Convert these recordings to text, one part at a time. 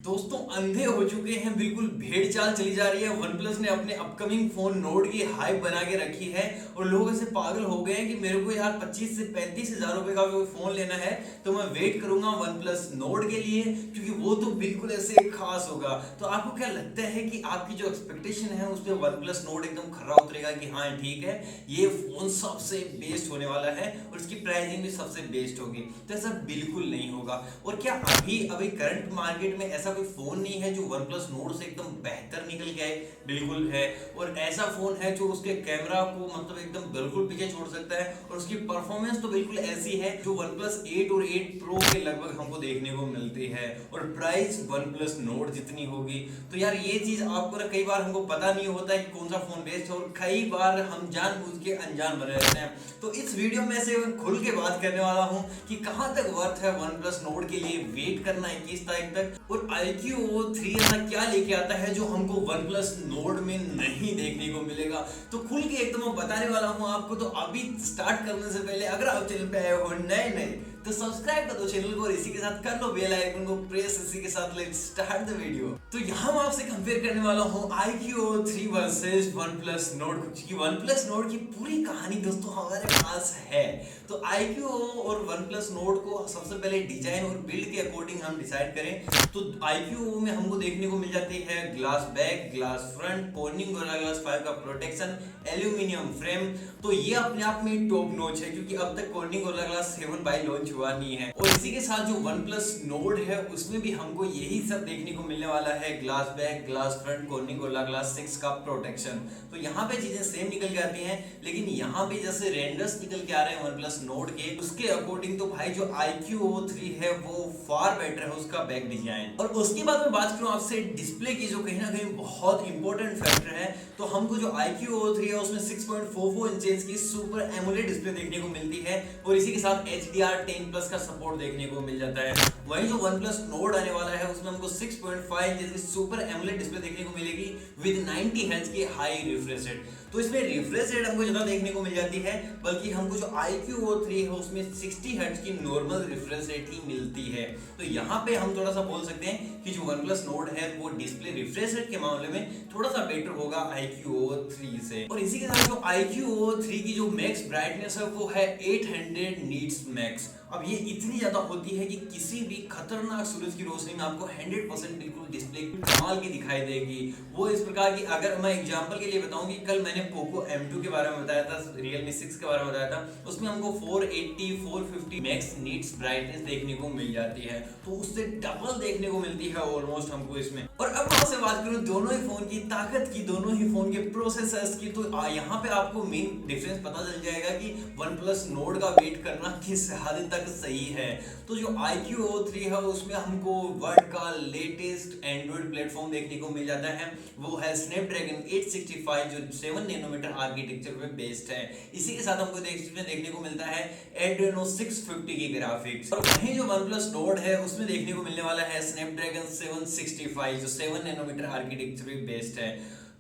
दोस्तों अंधे हो चुके हैं, बिल्कुल भेड़ चाल चली जा रही है। वन प्लस ने अपने अपकमिंग फोन नोड की हाइप बना के रखी है और लोग ऐसे पागल हो गए हैं कि मेरे को यार 25 से 35 हजार रुपए का कोई फोन लेना है तो मैं वेट करूंगा वन प्लस नोड के लिए, क्योंकि वो तो बिल्कुल ऐसे खास होगा। तो आपको क्या लगता है कि आपकी जो एक्सपेक्टेशन है उस पर वन प्लस नोड एकदम खरा उतरेगा कि हाँ ठीक है ये फोन सबसे बेस्ट होने वाला है और इसकी प्राइसिंग भी सबसे बेस्ट होगी? तो ऐसा बिल्कुल नहीं होगा। और क्या अभी अभी करंट मार्केट में ऐसा कोई फोन नहीं है जो वन प्लस नोड से एकदम बेहतर निकल के आए? बिल्कुल है। और ऐसा फोन है जो उसके कैमरा को मतलब एकदम बिल्कुल पीछे छोड़ सकता है और उसकी परफॉर्मेंस तो बिल्कुल ऐसी है जो वन प्लस 8 और 8 प्रो के लगभग हमको देखने को मिलती है और प्राइस वन प्लस नोड जितनी होगी। तो यार ये चीज आपको ना कई बार हमको पता नहीं होता है कि कौन सा फोन बेस्ट है और कई बार हम जानबूझ के अनजान बने रहते हैं। तो इस वीडियो में से खुल के बात करने वाला हूं कि कहां तक वर्थ है वन प्लस नोड के लिए वेट करना 21 तारीख तक, और iQOO3 ऐसा क्या लेके आता है जो हमको वन प्लस नोड में नहीं देखने को मिलेगा। तो खुल के एकदम मैं बताने वाला हूं आपको। तो अभी स्टार्ट करने से पहले अगर आप चैनल पे आए हो नए तो सब्सक्राइब कर दो चैनल को और इसी के साथ कर लो बेल आइकन को प्रेस। इसी के साथ लेट्स स्टार्ट द वीडियो। तो यहाँ मैं आपसे कंपेयर करने वाला हूँ iQOO3 वर्सेस OnePlus Nord, क्योंकि OnePlus Nord की पूरी कहानी दोस्तों हमारे पास है। तो iQOO और OnePlus Nord को सबसे पहले डिजाइन और बिल्ड के अकॉर्डिंग हम डिसाइड करें तो iQOO में हमको देखने को मिल जाती है glass back, glass front, cornering gorilla glass 5 का प्रोटेक्शन, एल्यूमिनियम फ्रेम। तो ये अपने आप में टॉप नॉच है क्योंकि अब तक cornering gorilla glass 7 by launch हुआ नहीं है। और इसी के साथ जो OnePlus Nord है उसमें भी हमको यही सब देखने को मिलने वाला है, glass back, glass front, cornering gorilla glass 6 का प्रोटेक्शन। तो यहाँ पे चीजें सेम निकल के आती हैं, लेकिन यहाँ पे जैसे रेंडर्स निकल के आ रहे हैं OnePlus Nord के, उसके अकॉर्डिंग तो भाई जो iQOO3 है वो फार बेटर है उसका बैक डिजाइन। और उसके बाद मैं बात करूं आपसे डिस्प्ले की, जो कहीं ना कहीं बहुत इंपॉर्टेंट फैक्टर है। तो हमको जो iQOO3 है उसमें 6.44 इंचेस की सुपर एमोलेड डिस्प्ले देखने को मिलती है और इसी के साथ HDR10+ का सपोर्ट देखने को मिल जाता है। वहीं जो OnePlus Nord आने वाला है उसमें हमको 6.5 इंचेस की सुपर एमोलेड डिस्प्ले देखने को मिलेगी विद 90 हर्ट्ज की हाई रिफ्रेश रेट। तो इसमें रिफ्रेश रेट हमको ज्यादा देखने को मिल जाती है, बल्कि हमको जो iQOO3 है उसमें 60 हर्ट्ज की नॉर्मल रिफ्रेश रेट ही मिलती है। तो यहाँ पे हम थोड़ा सा बोल सकते हैं कि जो OnePlus Nord है वो डिस्प्ले रिफ्रेश रेट के मामले में थोड़ा सा बेटर होगा iQOO3 से। और इसी के साथ जो iQOO3 की जो मैक्स ब्राइटनेस है वो है 800 नीट्स मैक्स। अब ये इतनी ज्यादा होती है कि किसी भी खतरनाक सूरज की रोशनी में आपको 100% बिल्कुल डिस्प्ले कमाल की दिखाई देगी। वो इस प्रकार की, अगर मैं एग्जांपल के लिए बताऊं कि कल मैंने Poco M2 के बारे में बताया था, Realme 6 के बारे में बताया था, उसमें हमको 480 450 मैक्स नीट्स ब्राइटनेस देखने को मिल जाती है। तो उससे डबल देखने को मिलती है ऑलमोस्ट हमको इसमें। और अब आपसे बात करूं दोनों ही फोन की ताकत की, दोनों ही फोन के प्रोसेसर्स की, तो यहाँ पे आपको मेन डिफरेंस पता चल जाएगा कि OnePlus Nord का वेट करना किस हद तक सही है। तो जो iQOO3 है उसमें हमको वर्ल्ड का लेटेस्ट एंड्रॉइड प्लेटफॉर्म देखने को मिल जाता है, वो है Snapdragon 865 जो 7 नैनोमीटर आर्किटेक्चर पे बेस्ड है। इसी के साथ हमको देखने को मिलता है Adreno 650 की ग्राफिक्स। और वहीं जो OnePlus Nord है उसमें देखने को मिलने वाला है Snapdragon 765 जो 7 नैनोमीटर आर्किटेक्चर पे बेस्ड है।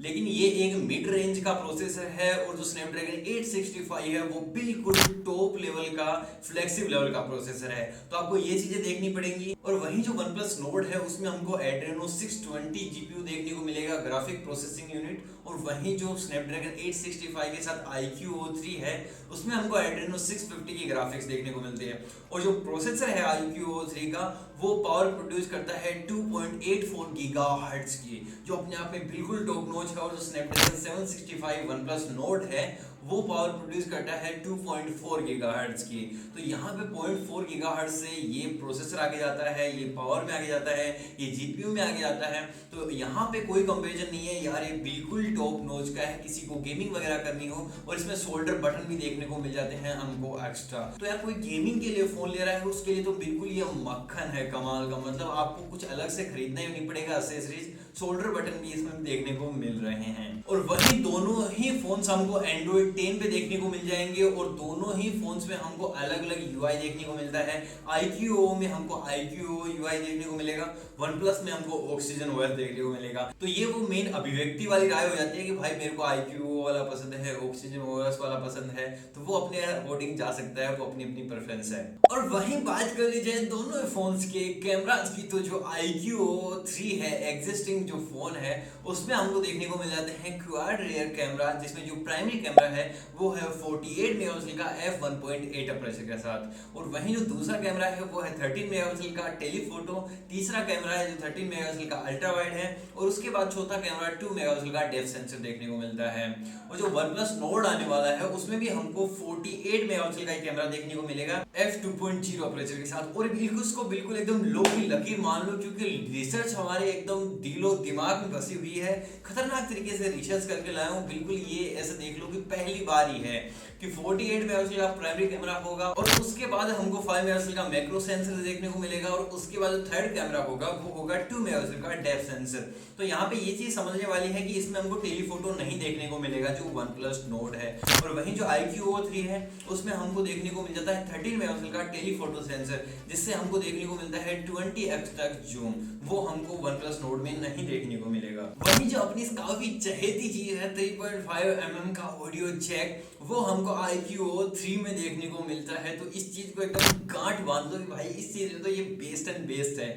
लेकिन ये एक मिड रेंज का प्रोसेसर है और जो Snapdragon 865 है वो बिल्कुल टॉप लेवल का फ्लैगशिप लेवल का प्रोसेसर है। तो आपको ये चीजें देखनी पड़ेंगी। और वहीं जो OnePlus Nord है उसमें हमको Adreno 620 GPU देखने को मिलेगा, ग्राफिक प्रोसेसिंग यूनिट। और वहीं जो Snapdragon 865 के साथ iQOO3 है उसमें हमको Adreno 650 की ग्राफिक्स देखने को मिलती है। और जो प्रोसेसर है iQOO3 का वो पावर प्रोड्यूस करता है 2.84 गीगाहर्ट्ज की, जो अपने आप में बिल्कुल टॉप नॉच है। और जो Snapdragon 765 OnePlus Nord है वो पावर प्रोड्यूस करता है 2.4 गीगाहर्ट्ज की। तो यहाँ पे 0.4 गीगाहर्ट्ज से ये प्रोसेसर आगे जाता है, ये पावर में आगे जाता है, ये जीपीयू में आगे जाता है। तो यहाँ पे कोई कंपैरिजन नहीं है यार, ये बिल्कुल टॉप नॉच का है किसी को गेमिंग वगैरह करनी हो। और इसमें शोल्डर बटन भी देखने को मिल जाते हैं हमको एक्स्ट्रा। तो यार कोई गेमिंग के लिए फोन ले रहा है उसके लिए तो बिल्कुल ये मक्खन है कमाल का, मतलब आपको कुछ अलग से खरीदना ही नहीं पड़ेगा एक्सेसरीज, शोल्डर बटन भी इसमें देखने को मिल रहे हैं। और वही दोनों ही फोन हमको एंड्रॉइड Android 10 पे देखने को मिल जाएंगे और दोनों ही फोन्स में हमको अलग अलग UI देखने को मिलता है। iQOO में हमको iQOO UI देखने को मिलेगा, OnePlus में हमको Oxygen OS देखने को मिलेगा। तो ये वो मेन अभिव्यक्ति वाली राय हो जाती है कि भाई मेरे को iQOO वाला पसंद है, Oxygen OS वाला पसंद है, तो वो अपने अकॉर्डिंग जा सकता है, वो अपनी अपनी प्रेफरेंस है। और वहीं बात कर ली जाए दोनों फोन्स के कैमरास की, तो जो iQOO 3 है, एग्जिस्टिंग जो फोन है, उसमें हमको देखने को मिल जाते हैं क्वाड रियर कैमरा, जिसमें जो प्राइमरी कैमरा है वो है 48 मेगापिक्सल का f1.8 अपर्चर के साथ। और वहीं जो दूसरा कैमरा है वो है 13 मेगापिक्सल का टेलीफोटो, तीसरा कैमरा है जो 13 मेगापिक्सल का अल्ट्रा वाइड है, और उसके बाद चौथा कैमरा 2 मेगापिक्सल का डेप्थ सेंसर देखने को मिलता है। और जो OnePlus Nord आने वाला है उसमें भी हमको 48 मेगापिक्सल का कैमरा देखने को मिलेगा f2.0 अपर्चर के साथ। और बिल्कुल उसको बिल्कुल एकदम लो की लकीर मान लो, क्योंकि रिसर्च हमारे एकदम दिलो दिमाग में बसी हुई है, खतरनाक तरीके से रिसर्च करके लाया हूँ। बिल्कुल ये ऐसे देख लो कि पहली बार ही है कि 48 मेगापिक्सल का प्राइमरी कैमरा होगा, और उसके बाद हमको 5 मेगापिक्सल का मैक्रो सेंसर देखने को मिलेगा, और उसके बाद जो थर्ड कैमरा होगा वो होगा 2 मेगापिक्सल का डेप्थ सेंसर। तो यहाँ पे ये चीज समझने वाली है कि इसमें हमको टेलीफोटो नहीं देखने को मिलेगा जो OnePlus Nord है। और वहीं जो iQOO 3 है उसमें हमको देखने को मिल जाता है 13 मेगापिक्सल का टेलीफोटो सेंसर, जिससे हमको देखने को मिलता है 20x तक जूम, वो हमको OnePlus Nord में नहीं देखने को मिलेगा। वहीं जो अपनी काफी चहेती चीज है 3.5mm का ऑडियो जैक, वो हमको iQOO 3 में देखने को मिलता है। तो इस चीज को एकदम गांठ बांध दो कि भाई इस चीज में तो ये बेस्ट एंड बेस्ट है।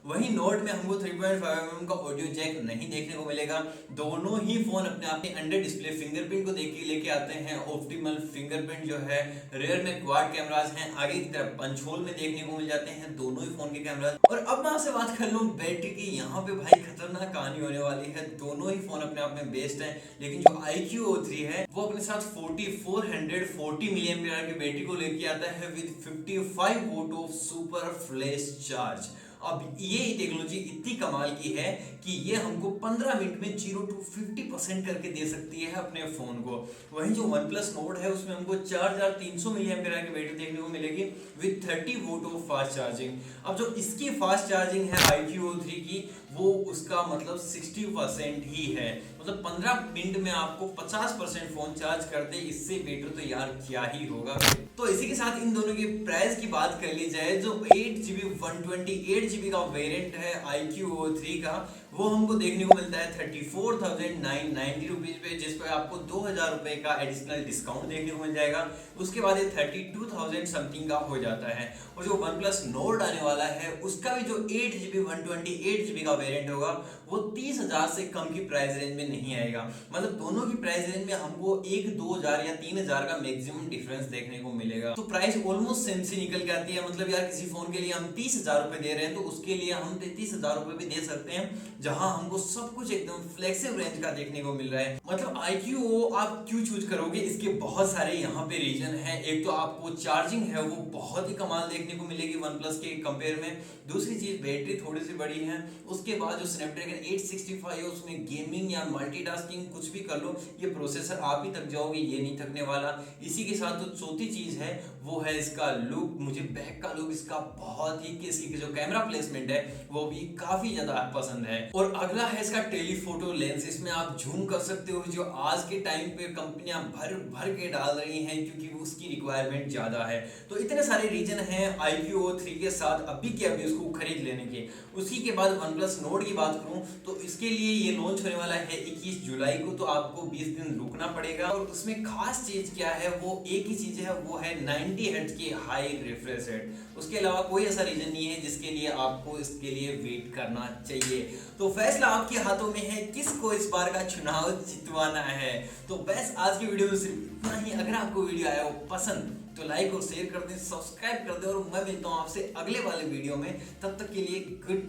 वहीं नोट में हमको 3.5mm का ऑडियो जैक नहीं देखने को मिलेगा। दोनों ही फोन अपने आप में अंडर डिस्प्ले फिंगरप्रिंट को लेके आते हैं। ऑप्टिमल फिंगरप्रिंट जो है, रेयर में क्वाड कैमरास हैं, आगे की तरफ पंच होल में देखने को मिल जाते हैं दोनों ही फोन के कैमरास। और अब मैं आपसे बात कर लूं बैटरी की, यहाँ पे भाई खतरनाक कहानी होने वाली है। दोनों ही फोन अपने आप में बेस्ट हैं, लेकिन जो iQOO 3 है वो अपने साथ 4440 mAh की बैटरी को लेके आता है with 55 vote of super flash charge. अब ये टेक्नोलॉजी इतनी कमाल की है कि ये हमको 15 मिनट में 0 to 50% करके दे सकती है अपने फोन को। वहीं जो OnePlus Nord है उसमें हमको 4300 mAh की बैटरी देखने को मिलेगी with 30 vote of fast charging. अब जो इसकी फास्ट चार्जिंग है iQOO 3 की, वो उसका मतलब 60% ही है, मतलब 15 मिनट में आपको 50% फोन चार्ज कर दे, इससे बेटर तो यार क्या ही होगा। तो इसी के साथ इन दोनों की प्राइस की बात कर ली जाए, जो 8GB 128GB का वेरिएंट है iQOO 3 का, वो हमको देखने को मिलता है 34,990 रुपीज पे, जिस पर आपको 2000 रुपए का एडिशनल डिस्काउंट देखने को मिल जाएगा। उसके बाद ये 32,000 समथिंग का हो जाता है। और जो OnePlus Nord आने वाला है उसका भी जो 8GB 128GB का वेरिएंट होगा वो 30,000 से कम की प्राइस रेंज में नहीं आएगा। मतलब दोनों की प्राइस रेंज में हमको 1-2,000 या 3,000 का मैक्सिमम डिफरेंस देखने को मिलेगा। तो प्राइस ऑलमोस्ट सेम से निकल के आती है। मतलब यार किसी फोन के लिए हम 30,000 रुपए दे रहे हैं तो उसके लिए हम 33,000 रुपए भी दे सकते हैं, जहां हमको सब कुछ एकदम फ्लेक्सिबल रेंज का देखने को मिल रहा है। मतलब iQOO आप क्यों चूज करोगे, इसके बहुत सारे यहाँ पे रीजन है। एक तो आपको चार्जिंग है वो बहुत ही कमाल देखने को मिलेगी OnePlus के कंपेयर में। दूसरी चीज बैटरी थोड़ी सी बड़ी है। उसके बाद जो Snapdragon 865 है उसमें गेमिंग या मल्टीटास्किंग कुछ भी कर लो, ये प्रोसेसर आप ही थक जाओगे, ये नहीं थकने वाला। इसी के साथ जो चौथी चीज है वो है इसका लुक। मुझे बैक का लुक इसका बहुत ही, इसकी जो कैमरा प्लेसमेंट है वो भी काफी ज्यादा पसंद है। और अगला है इसका टेलीफोटो लेंस। इसमें आप जूम कर सकते हो, जो आज के टाइम पे कंपनियां भर भर के डाल रही हैं क्योंकि उसकी रिक्वायरमेंट ज्यादा है। तो इतने सारे रीजन हैं iQOO 3 के साथ अभी के अभी उसको खरीद लेने के। उसी के बाद OnePlus Nord की बात करूं तो इसके लिए ये लॉन्च होने वाला है 21 जुलाई को, तो आपको 20 दिन रुकना पड़ेगा। और उसमें खास चीज क्या है, वो एक ही चीज है, वो है 90 हर्ट्ज की हाई रिफ्रेश रेट। उसके अलावा कोई ऐसा रीजन नहीं है जिसके लिए आपको इसके लिए वेट करना चाहिए। तो फैसला आपके हाथों में है किसको इस बार का चुनाव जितवाना है। तो बस आज की वीडियो में सिर्फ इतना ही। अगर आपको वीडियो आया हो पसंद तो लाइक और शेयर कर दें, सब्सक्राइब कर दें, और मैं मिलता हूं आपसे अगले वाले वीडियो में। तब तक के लिए गुड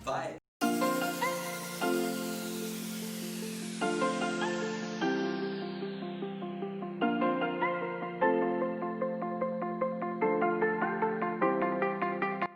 बाय।